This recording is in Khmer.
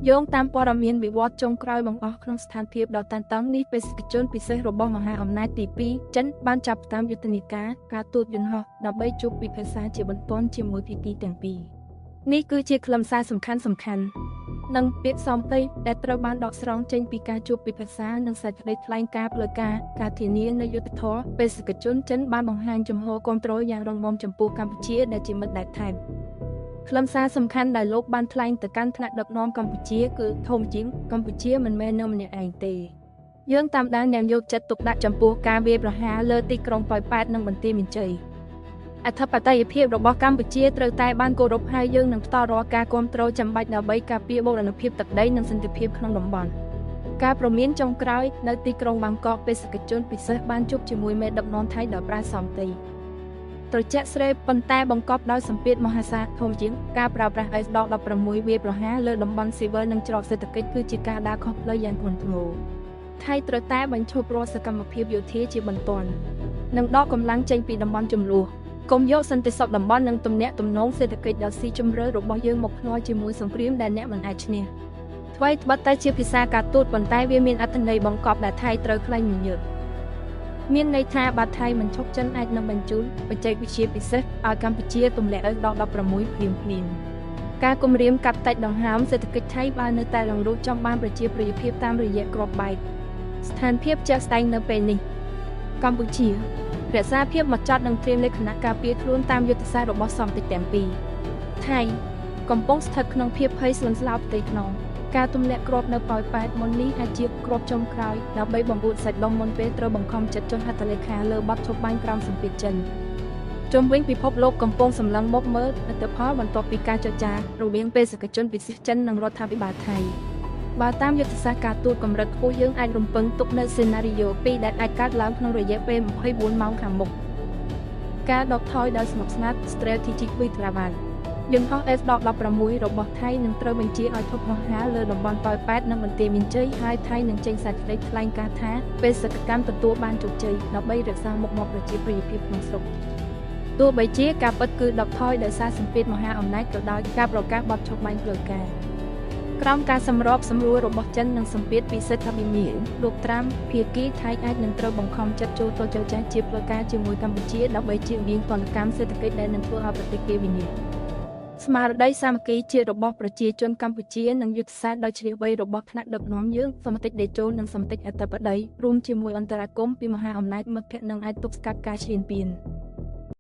យោងតាមព័ត៌មានវិវត្តចុងក្រោយបង្អស់ក្នុងស្ថានភាពដ៏តានតឹងនេះបេសកជនពិសេសរបស់មហាអំណាចទី2ចិនបានចាប់តាមយុទ្ធនាការទូតយន្តហោះដើម្បីជួបពិភាក្សាជាបន្ទាន់ជាមួយភាគីទាំងពីរនេះគឺជាខ្លឹមសារសំខាន់និងពាក្យសម្ដីដែលត្រូវបានដកស្រង់ចេញពីការជួបពិភាក្សានិងសេចក្តីថ្លែងការណ៍ផ្លូវការធានានៃយុទ្ធធម៌បេសកជនចិនបានបង្ហាញជំហរគាំទ្រយ៉ាងរឹងមាំចំពោះកម្ពុជាដែលជាមិត្តដែលថែមខ្លឹមសារសំខាន់ដែលលោកបានថ្លែងទៅកាន់ថ្នាក់ដឹកនាំកម្ពុជាគឺធំជាងកម្ពុជាមិនមែននៅម្នាក់ឯងទេយើងតាមដានយ៉ាងយកចិត្តទុកដាក់ចំពោះការវាយប្រហារលើទីក្រុងប៉ោយប៉ែតនិងបន្ទាយមានជ័យអធិបតេយ្យភាពរបស់កម្ពុជាត្រូវតែបានគោរពហើយយើងនឹងបន្តរាល់ការគាំទ្រចាំបាច់ដើម្បីការពារបូរណភាពទឹកដីនិងសន្តិភាពក្នុងតំបន់ការព្រមានចុងក្រោយនៅទីក្រុងបាងកកបេសកជនពិសេសបានជួបជាមួយមេដឹកនាំថៃដោយប្រើសម្ដីត្រជាក់ស្រេបប៉ុន្តែបង្កប់ដោយសម្ពាធមហាសាលធំជាងការប្រើប្រាស់ S-16 វាយប្រហារលើតំបន់ស៊ីវិលនិងច្រកសេដ្ឋកិច្ចគឺជាការដើរខុសផ្លូវយ៉ាងធ្ងន់ធ្ងរថៃត្រូវតែបញ្ឈប់រាល់សកម្មភាពយោធាជាបន្ទាន់និងដកកម្លាំងចេញពីតំបន់ជម្លោះកុំយកសន្តិសុខតំបន់និងទំនាក់ទំនងសេដ្ឋកិច្ចដ៏ស៊ីជម្រៅរបស់យើងមកភ្នាល់ជាមួយសង្គ្រាមដែលអ្នកមិនអាចឈ្នះថ្មីត្បិតតែជាភាសាការទូតប៉ុន្តែវាមានអត្ថន័យបង្កប់ដែលថៃត្រូវខ្លាញ់ញញើតមានន័យថាបើថៃមិនឈប់ចិនអាចនឹងបញ្ជូនបច្ចេកវិទ្យាពិសេសឲ្យកម្ពុជាទម្លាក់ S-16 ភ្លាមការគម្រាមកាត់តិចដង្ហើមសេដ្ឋកិច្ចថៃបាននៅតែរងគ្រោះចំបានប្រជាប្រិយភាពតាមរយៈក្របបែកស្ថានភាពជាក់ស្ដែងនៅពេលនេះកម្ពុជារក្សាភាពហ្មត់ចត់និងត្រៀមលក្ខណៈការពារខ្លួនតាមយុទ្ធសាស្ត្ររបស់សម្ដេចទាំងពីរថៃកំពុងស្ថិតក្នុងភាពភ័យស្លន់ស្លោផ្ទៃក្នុងការទម្លាក់គ្រាប់នៅប៉ោយប៉ែតមុននេះអាចជាគ្រាប់ចុងក្រោយដើម្បីបង្រួតសាច់ដុំមុនពេលត្រូវបង្ខំចិត្តចុះហត្ថលេខាលើបទឈប់បាញ់ក្រោមសម្ពាធចិនជុំវិញពិភពលោកកំពុងសម្លឹងមកមើលលទ្ធផលបន្ទាប់ពីការចរចារវាងបេសកជនពិសេសចិននិងរដ្ឋាភិបាលថៃបើតាមយុទ្ធសាស្ត្រការទូតកម្រិតខ្ពស់យើងអាចរំពឹងទុកនៅសេណារីយ៉ូ2ដែលអាចកើតឡើងក្នុងរយៈពេល24ម៉ោងខាងមុខការដកថយដោយស្មុគស្មាញ Strategic Withdrawal យន្តហោះ F-16 របស់ថៃនឹងត្រូវបញ្ជាឲ្យឈប់ហោះហើរលើតំបន់ប៉ោយប៉ែតនិងបន្ទាយមានជ័យហើយថៃនឹងចេញសេចក្តីថ្លែងការណ៍ថាបេសកកម្មទទួលបានជោគជ័យដើម្បីរក្សាមុខមាត់ប្រជាប្រិយភាពក្នុងស្រុកទោះបីជាការពិតគឺដកថយដោយសារសម្ពាធមហាអំណាចក៏ដោយការប្រកាសបទឈប់បាញ់ផ្លូវការក្រោមការសម្របសម្រួលរបស់ចិននិងសម្ពាធពីសិទ្ធិវិមានលោកត្រាំភាគីថៃអាចនឹងត្រូវបង្ខំចិត្តចូលទៅចរចាជាផ្លូវការជាមួយកម្ពុជាដើម្បីជៀសវាងទណ្ឌកម្មសេដ្ឋកិច្ចដែលនឹងធ្វើឲ្យប្រទេសគេវិនាសស្មារតីសាមគ្គីជាតិរបស់ប្រជាជនកម្ពុជានិងយុទ្ធសាស្ត្រដ៏ជ្រាលវៃរបស់ថ្នាក់ដឹកនាំយើងសម្ដេចតេជោនិងសម្ដេចអធិបតីរួមជាមួយអន្តរាគមន៍ពីមហាអំណាចមិត្តភក្តិនឹងអាចទប់ស្កាត់ការឈ្លានពាន